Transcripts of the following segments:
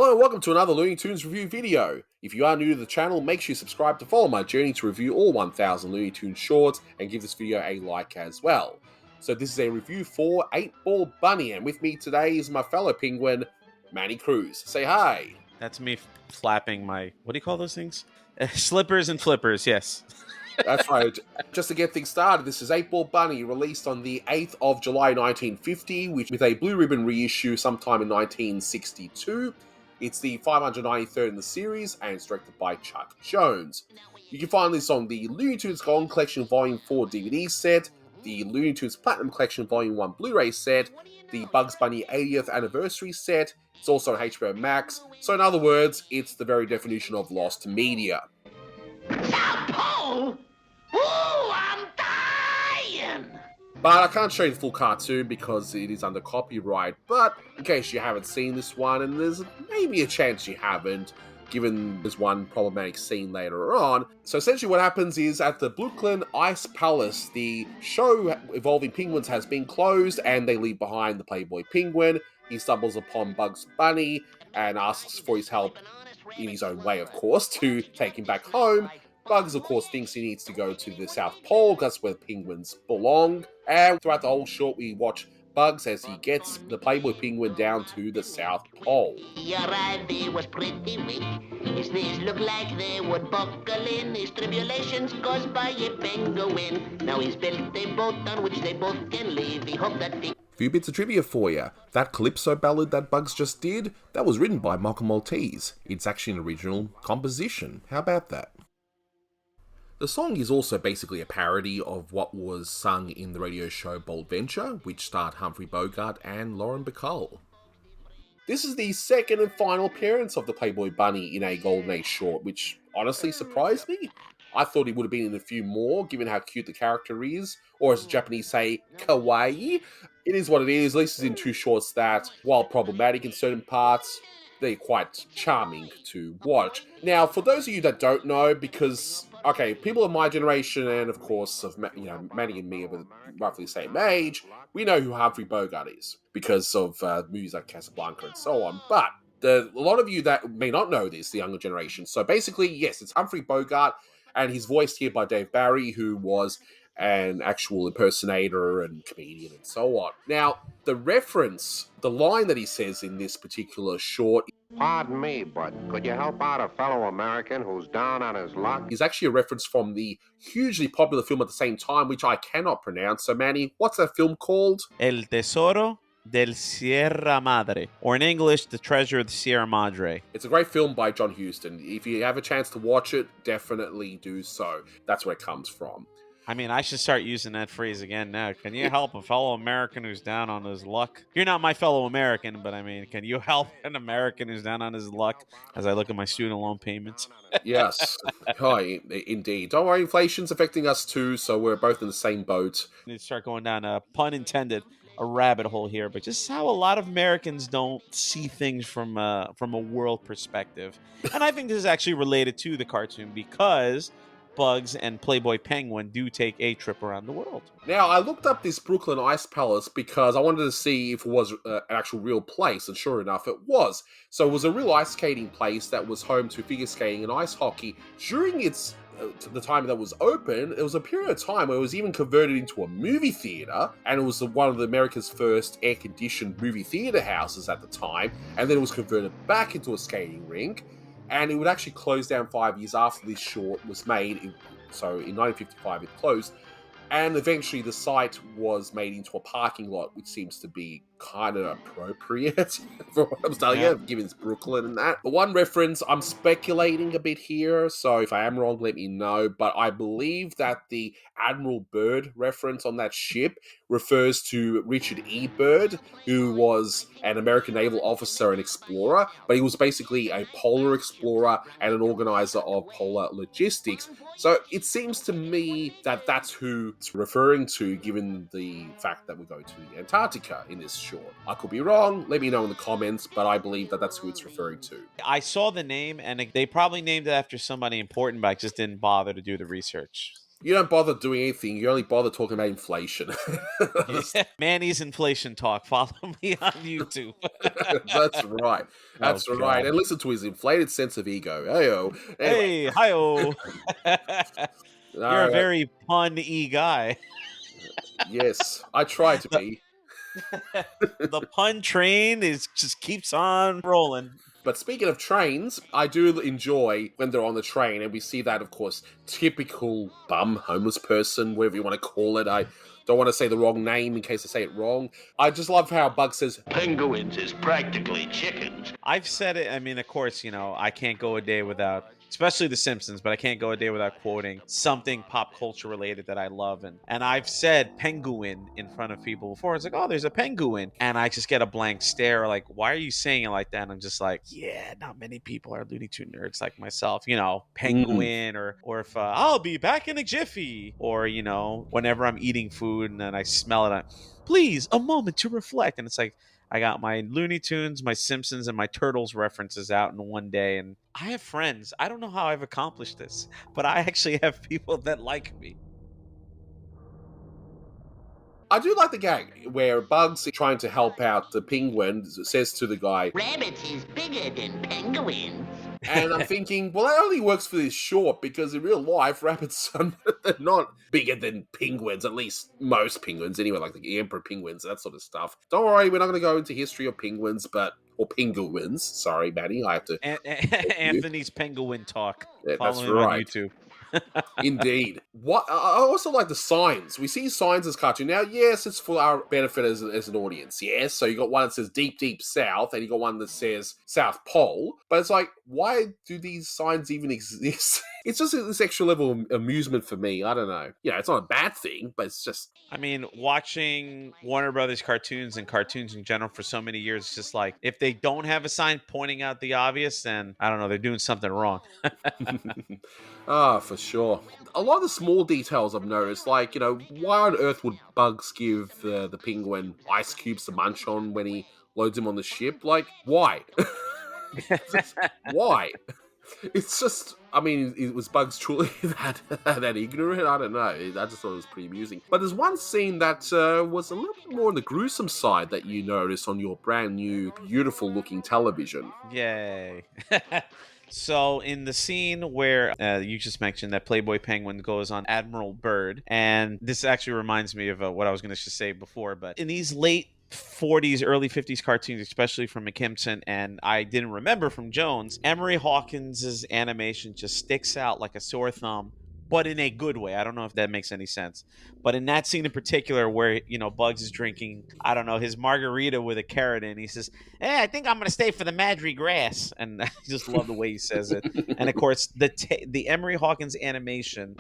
Hello and welcome to another Looney Tunes review video. If you are new to the channel, make sure you subscribe to follow my journey to review all 1000 Looney Tunes shorts and give this video a like as well. So this is a review for 8-Ball Bunny, and with me today is my fellow penguin, Manny Cruz. Say hi. That's me flapping my, what do you call those things? Slippers and flippers, yes. That's right. Just to get things started, this is 8-Ball Bunny, released on the 8th of July 1950, with a blue ribbon reissue sometime in 1962. It's the 593rd in the series, and it's directed by Chuck Jones. You can find this on the Looney Tunes Golden Collection Volume 4 DVD set, the Looney Tunes Platinum Collection Volume 1 Blu-ray set, the Bugs Bunny 80th Anniversary set. It's also on HBO Max, so in other words, it's the very definition of lost media. South Pole? Ooh, I'm dying! But I can't show you the full cartoon because it is under copyright, but in case you haven't seen this one, and there's maybe a chance you haven't, given there's one problematic scene later on. So essentially what happens is, at the Brooklyn Ice Palace, the show involving penguins has been closed, and they leave behind the Playboy Penguin. He stumbles upon Bugs Bunny and asks for his help, in his own way of course, to take him back home. Bugs, of course, thinks he needs to go to the South Pole, because that's where penguins belong. And throughout the whole short, we watch Bugs as he gets the Playboy Penguin down to the South Pole. He arrived there was pretty weak. His knees looked like they would buckle in. His tribulations caused by a penguin. Now he's built a boat on which they both can live. He hoped that the Few bits of trivia for you. That Calypso ballad that Bugs just did, that was written by Malcolm Maltese. It's actually an original composition. How about that? The song is also basically a parody of what was sung in the radio show Bold Venture, which starred Humphrey Bogart and Lauren Bacall. This is the second and final appearance of the Playboy Bunny in a Golden Age short, which honestly surprised me. I thought he would have been in a few more, given how cute the character is, or as the Japanese say, kawaii. It is what it is. At least it's in two shorts that, while problematic in certain parts, they're quite charming to watch. Now, for those of you that don't know, because, okay, people of my generation, and of course, of Manny and me are roughly the same age, we know who Humphrey Bogart is, because of movies like Casablanca and so on, but a lot of you that may not know this, the younger generation. So basically, yes, it's Humphrey Bogart, and he's voiced here by Dave Barry, who was an actual impersonator and comedian and so on. Now, the reference, the line that he says in this particular short, Pardon me, but could you help out a fellow American who's down on his luck? is actually a reference from the hugely popular film at the same time, which I cannot pronounce. So Manny, what's that film called? El Tesoro del Sierra Madre, or in English, The Treasure of the Sierra Madre. It's a great film by John Huston. If you have a chance to watch it, definitely do so. That's where it comes from. I mean, I should start using that phrase again now. Can you help a fellow American who's down on his luck? You're not my fellow American, but I mean, can you help an American who's down on his luck as I look at my student loan payments? Yes. Oh, indeed. Don't worry, inflation's affecting us too, so we're both in the same boat. I need to start going down a, pun intended, a rabbit hole here, but just how a lot of Americans don't see things from a world perspective. And I think this is actually related to the cartoon, because Bugs and Playboy Penguin do take a trip around the world. Now, I looked up this Brooklyn Ice Palace because I wanted to see if it was an actual real place, and sure enough, it was. So it was a real ice skating place that was home to figure skating and ice hockey. During its the time that was open, it was a period of time where it was even converted into a movie theater, and it was one of America's first air-conditioned movie theater houses at the time, and then it was converted back into a skating rink. And it would actually close down 5 years after this short was made. So in 1955 it closed. And eventually the site was made into a parking lot, which seems to be kind of appropriate for what I'm telling you, given it's Brooklyn and that. The one reference, I'm speculating a bit here, so if I am wrong, let me know, but I believe that the Admiral Byrd reference on that ship refers to Richard E. Byrd, who was an American naval officer and explorer, but he was basically a polar explorer and an organizer of polar logistics. So it seems to me that that's who it's referring to, given the fact that we're going to Antarctica in this short. I could be wrong, let me know in the comments, but I believe that that's who it's referring to. I saw the name, and they probably named it after somebody important, but I just didn't bother to do the research. You don't bother doing anything. You only bother talking about inflation. Yeah. Manny's inflation talk. Follow me on YouTube. That's right. Oh That's right. God. And listen to his inflated sense of ego. Hey-o. Anyway, Hey, hi-oh. You're all a right. very pun-y guy. Yes, I try to The, be. the pun train is just keeps on rolling. But speaking of trains, I do enjoy when they're on the train, and we see that, of course, typical bum, homeless person, whatever you want to call it. I don't want to say the wrong name in case I say it wrong. I just love how Bug says, Penguins is practically chickens. I've said it. I mean, of course, I can't go a day without, especially The Simpsons, but I can't go a day without quoting something pop culture related that I love. And I've said penguin in front of people before. It's like, oh, there's a penguin. And I just get a blank stare, like, why are you saying it like that? And I'm just like, yeah, not many people are Looney Tune nerds like myself. mm. Penguin, or if I'll be back in a jiffy, or, whenever I'm eating food and then I smell it, please, a moment to reflect. And it's like, I got my Looney Tunes, my Simpsons, and my Turtles references out in one day. And I have friends. I don't know how I've accomplished this, but I actually have people that like me. I do like the gag where Bugs trying to help out the penguin says to the guy, Rabbits is bigger than penguins. and I'm thinking, well, that only works for this short because in real life, rabbits are they're not bigger than penguins, at least most penguins anyway, like the emperor penguins, that sort of stuff. Don't worry, we're not going to go into history of penguins, or penguins. Sorry, Maddie, I have to. Anthony's Penguin Talk. Yeah, Follow that's him on right. YouTube. Indeed. What I also like the signs. We see signs as cartoon. Now, yes, it's for our benefit as an audience, yes. So you got one that says deep, deep south, and you got one that says South Pole. But it's like, why do these signs even exist? It's just this extra level of amusement for me. I don't know. It's not a bad thing, but it's just I mean, watching Warner Brothers cartoons and cartoons in general for so many years, it's just like, if they don't have a sign pointing out the obvious, then I don't know, they're doing something wrong. for sure. A lot of the small details I've noticed, like, why on earth would Bugs give the penguin ice cubes to munch on when he loads him on the ship? Like, why? Why? It's just, I mean, it was Bugs truly that ignorant? I don't know. I just thought it was pretty amusing. But there's one scene that was a little bit more on the gruesome side that you noticed on your brand new, beautiful looking television. Yay. So, in the scene where you just mentioned that Playboy Penguin goes on Admiral Byrd, and this actually reminds me of what I was going to say before, but in these late 40s, early 50s cartoons, especially from McKimson, and I didn't remember from Jones, Emery Hawkins' animation just sticks out like a sore thumb, but in a good way. I don't know if that makes any sense. But in that scene in particular where, Bugs is drinking, I don't know, his margarita with a carrot in, he says, hey, I think I'm going to stay for the Madry grass. And I just love the way he says it. And of course, the Emery Hawkins animation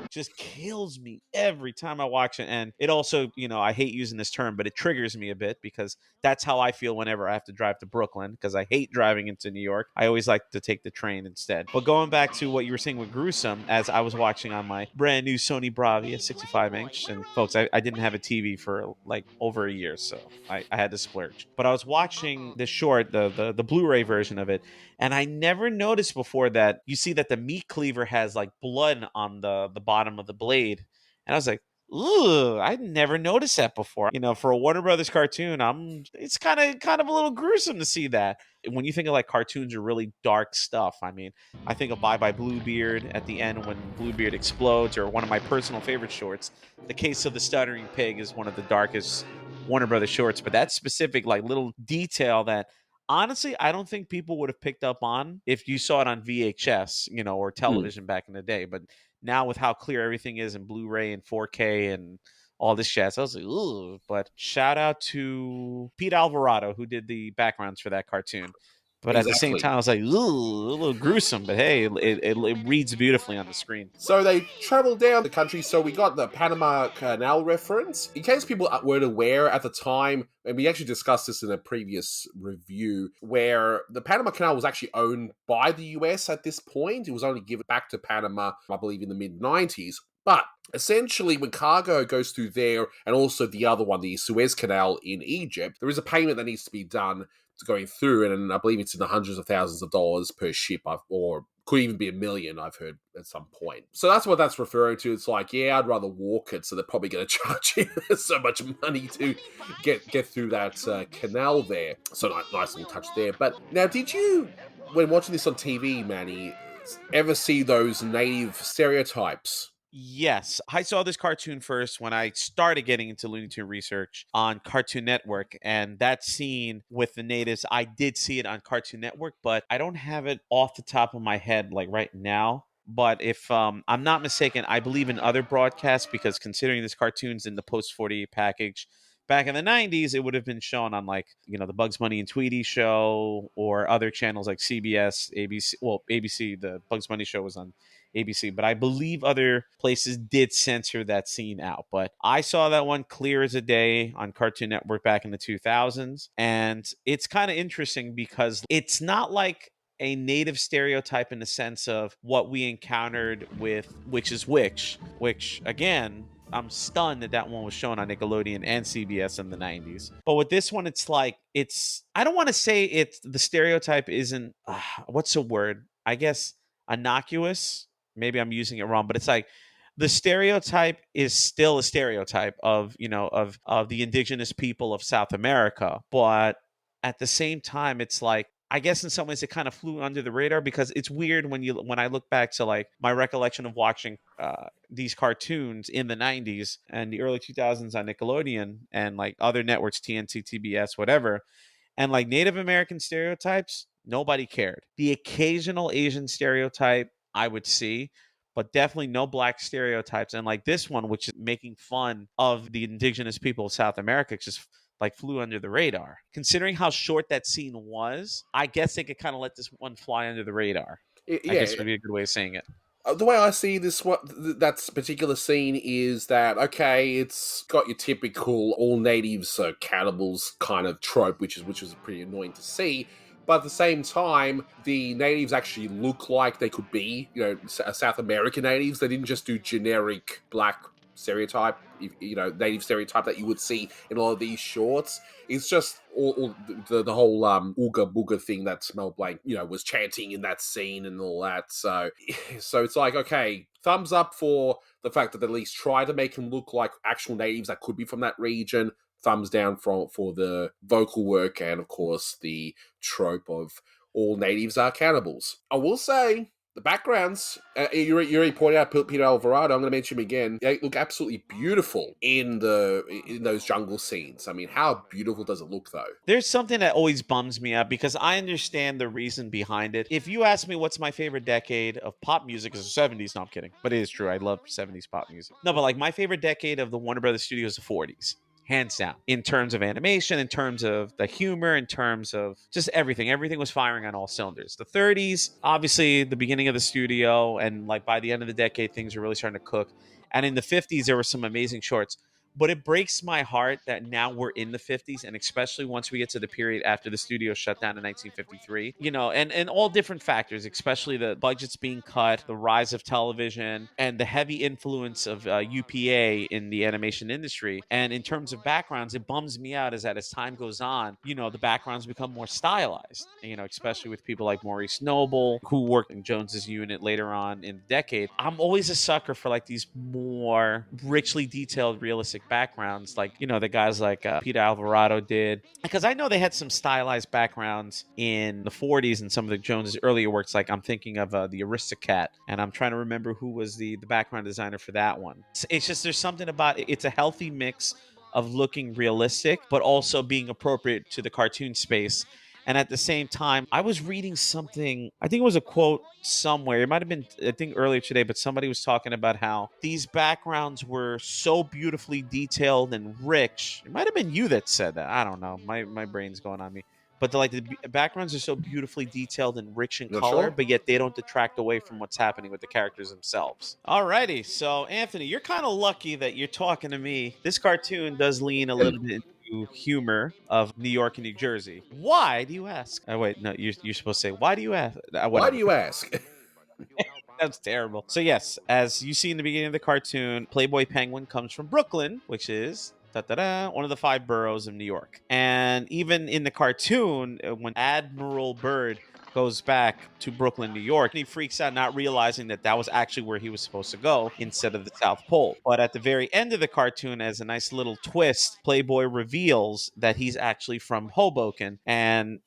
just kills me every time I watch it. And it also, I hate using this term, but it triggers me a bit because that's how I feel whenever I have to drive to Brooklyn, because I hate driving into New York. I always like to take the train instead. But going back to what you were saying with gruesome, as I was watching on my brand new Sony Bravia 65-inch, and folks, I didn't have a TV for like over a year, so I had to splurge. But I was watching the short, the Blu-ray version of it, and I never noticed before that you see that the meat cleaver has like blood on the bottom of the blade. And I was like, ooh, I never noticed that before. For a Warner Brothers cartoon, it's kind of a little gruesome to see that. When you think of like cartoons or really dark stuff, I mean, I think of Bye Bye Bluebeard at the end when Bluebeard explodes, or one of my personal favorite shorts, The Case of the Stuttering Pig, is one of the darkest Warner Brothers shorts. But that specific like little detail that honestly I don't think people would have picked up on if you saw it on VHS, or television back in the day. But now with how clear everything is in Blu-ray and 4K and all this jazz, I was like, ooh. But shout out to Pete Alvarado, who did the backgrounds for that cartoon. But at the same Exactly. time, I was like, ooh, a little gruesome. But hey, it reads beautifully on the screen. So they travel down the country. So we got the Panama Canal reference. In case people weren't aware at the time, and we actually discussed this in a previous review, where the Panama Canal was actually owned by the US at this point. It was only given back to Panama, I believe, in the mid-90s. But essentially, when cargo goes through there, and also the other one, the Suez Canal in Egypt, there is a payment that needs to be done going through, and I believe it's in the hundreds of thousands of dollars per ship, or could even be $1 million, I've heard at some point. So that's what that's referring to. It's like, yeah, I'd rather walk it, so they're probably going to charge you so much money to get through that canal there. So nice little touch there. But now, did you, when watching this on TV, Manny, ever see those native stereotypes? Yes, I saw this cartoon first when I started getting into Looney Tune research on Cartoon Network, and that scene with the natives, I did see it on Cartoon Network, but I don't have it off the top of my head like right now. But if I'm not mistaken, I believe in other broadcasts, because considering this cartoon's in the post 48 package, back in the 90s, it would have been shown on, like, the Bugs Bunny and Tweety show, or other channels like CBS, ABC. Well, ABC, the Bugs Bunny show was on ABC, but I believe other places did censor that scene out. But I saw that one clear as a day on Cartoon Network back in the 2000s. And it's kind of interesting because it's not like a native stereotype in the sense of what we encountered with Which is which again, I'm stunned that one was shown on Nickelodeon and CBS in the 90s. But with this one, it's like, I don't want to say the stereotype isn't, what's the word? I guess innocuous. Maybe I'm using it wrong, but it's like the stereotype is still a stereotype of, of the indigenous people of South America. But at the same time, it's like, I guess in some ways it kind of flew under the radar, because it's weird when I look back to, like, my recollection of watching these cartoons in the 90s and the early 2000s on Nickelodeon and, like, other networks, TNT, TBS, whatever, and, like, Native American stereotypes, nobody cared. The occasional Asian stereotype I would see, but definitely no black stereotypes. And, like, this one, which is making fun of the indigenous people of South America, just, like, flew under the radar. Considering how short that scene was, I guess they could kind of let this one fly under the radar. I Yeah, guess would be a good way of saying it. the way I see this, that particular scene is that, okay, it's got your typical all natives are cannibals kind of trope, which was pretty annoying to see. But at the same time, the natives actually look like they could be, South American natives. They didn't just do generic black stereotype, native stereotype that you would see in a lot of these shorts. It's just all the whole ooga booga thing that Mel Blanc, was chanting in that scene and all that. So it's like, okay, thumbs up for the fact that they at least try to make them look like actual natives that could be from that region. Thumbs down for the vocal work, and of course the trope of all natives are cannibals. I will say, the backgrounds, you already pointed out Peter Alvarado. I'm going to mention him again. They look absolutely beautiful in those jungle scenes. I mean, how beautiful does it look, though? There's something that always bums me up, because I understand the reason behind it. If you ask me what's my favorite decade of pop music, is the 70s. No, I'm kidding. But it is true. I love 70s pop music. No, but, like, my favorite decade of the Warner Brothers Studios is the 40s. Hands down, in terms of animation, in terms of the humor, in terms of just everything. Everything was firing on all cylinders. The 30s, obviously the beginning of the studio, and, like, by the end of the decade, things were really starting to cook. And in the 50s, there were some amazing shorts. But it breaks my heart that now we're in the 50s, and especially once we get to the period after the studio shut down in 1953, and all different factors, especially the budgets being cut, the rise of television, and the heavy influence of UPA in the animation industry. And in terms of backgrounds, it bums me out is that as time goes on, the backgrounds become more stylized, especially with people like Maurice Noble, who worked in Jones's unit later on in the decade. I'm always a sucker for, like, these more richly detailed, realistic backgrounds, like, the guys like Peter Alvarado did, because I know they had some stylized backgrounds in the 40s and some of the Jones's earlier works. Like, I'm thinking of the Aristocat, and I'm trying to remember who was the background designer for that one. It's just, there's something about it. It's a healthy mix of looking realistic but also being appropriate to the cartoon space. And at the same time, I was reading something, I think it was a quote somewhere. It might have been, I think, earlier today, but somebody was talking about how these backgrounds were so beautifully detailed and rich. It might have been you that said that. I don't know. My brain's going on me. But the backgrounds are so beautifully detailed and rich in color, Sure? but yet they don't detract away from what's happening with the characters themselves. Alrighty, so Anthony, you're kind of lucky that you're talking to me. This cartoon does lean a little bit into humor of New York and New Jersey. Why do you ask? Oh wait, no, you're supposed to say, why do you ask? Why Whatever. do you ask? That's terrible. So yes, as you see in the beginning of the cartoon, Playboy Penguin comes from Brooklyn, which is one of the 5 boroughs of New York. And even in the cartoon, when Admiral Byrd goes back to Brooklyn, New York, and he freaks out, not realizing that that was actually where he was supposed to go instead of the South Pole. But at the very end of the cartoon, as a nice little twist, Playboy reveals that he's actually from Hoboken. And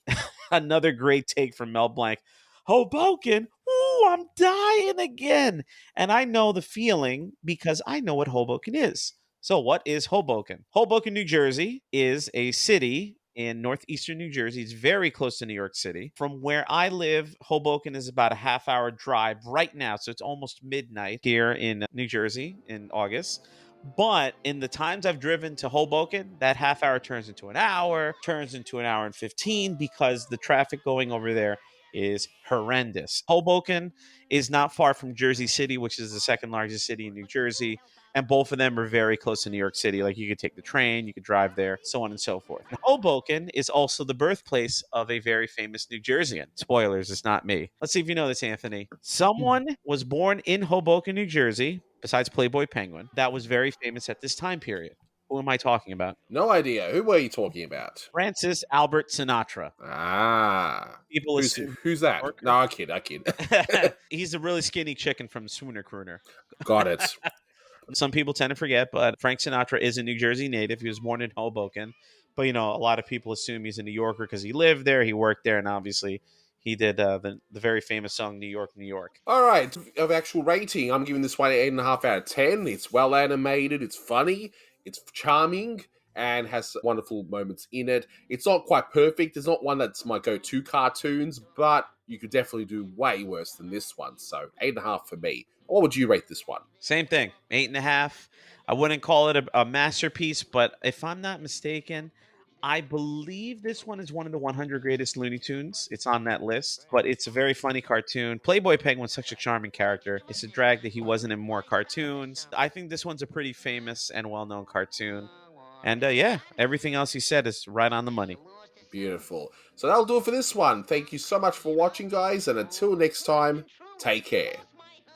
another great take from Mel Blanc. Hoboken? Ooh, I'm dying again. And I know the feeling because I know what Hoboken is. So, what is Hoboken? Hoboken, New Jersey is a city in northeastern New Jersey. It's very close to New York City. From where I live, Hoboken is about a half-hour drive right now. So, it's almost midnight here in New Jersey in August. But in the times I've driven to Hoboken, that half hour turns into an hour, turns into an hour and 15 because the traffic going over there is horrendous. Hoboken is not far from Jersey City, which is the second largest city in New Jersey. And both of them are very close to New York City. Like you could take the train, you could drive there, so on and so forth. And Hoboken is also the birthplace of a very famous New Jerseyan. Spoilers, it's not me. Let's see if you know this, Anthony. Someone was born in Hoboken, New Jersey, besides Playboy Penguin, that was very famous at this time period. Who am I talking about? No idea. Who were you talking about? Francis Albert Sinatra. Ah. People assume Who's that? No, I kid. he's a really skinny chicken from Swooner Crooner. Got it. Some people tend to forget, but Frank Sinatra is a New Jersey native. He was born in Hoboken. But, a lot of people assume he's a New Yorker because he lived there, he worked there, and obviously he did the very famous song New York, New York. All right. Of actual rating, I'm giving this one an 8.5 out of 10. It's well animated, it's funny, it's charming, and has wonderful moments in it. It's not quite perfect. It's not one that's my go-to cartoons, but you could definitely do way worse than this one. So 8.5 for me. What would you rate this one? Same thing, 8.5. I wouldn't call it a masterpiece, but if I'm not mistaken, I believe this one is one of the 100 greatest Looney Tunes. It's on that list, but it's a very funny cartoon. Playboy Penguin's such a charming character. It's a drag that he wasn't in more cartoons. I think this one's a pretty famous and well-known cartoon. And yeah, everything else you said is right on the money. Beautiful. So that'll do it for this one. Thank you so much for watching, guys, and until next time, take care.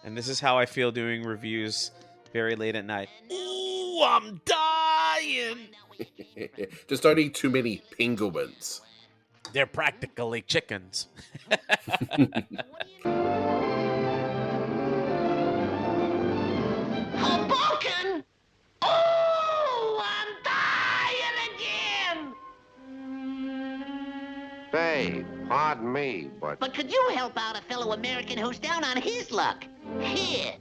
And this is how I feel doing reviews very late at night. Ooh, I'm dying! Just don't eat too many penguins. They're practically chickens. Hoboken? Oh, I'm dying again! Say, pardon me, but But could you help out a fellow American who's down on his luck? Here.